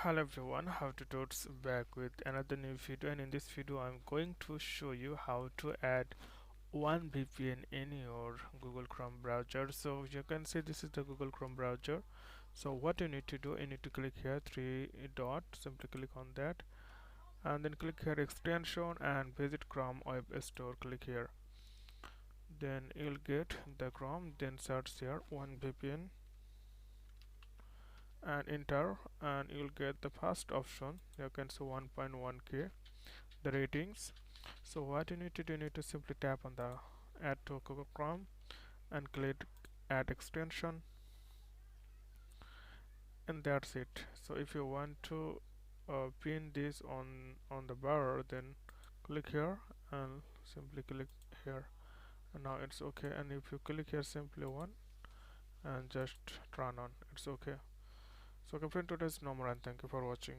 Hello everyone, how to Totes back with another new video, and in this video I'm going to show you how to add one VPN in your Google Chrome browser. So you can see this is the Google Chrome browser. So what you need to do, you need to click here three dot, simply click on that and then click here extension and visit Chrome Web Store. Click here, then you'll get the Chrome, then search here one VPN and enter, and you'll get the first option. You can see 1.1k the ratings. So what you need to do, you need to simply tap on the add to Google Chrome and click add extension, and that's it. So if you want to pin this on the bar, then click here and simply click here, and now it's okay. And if you click here simply one and just turn on, it's okay. So okay friend, today's no more, and thank you for watching.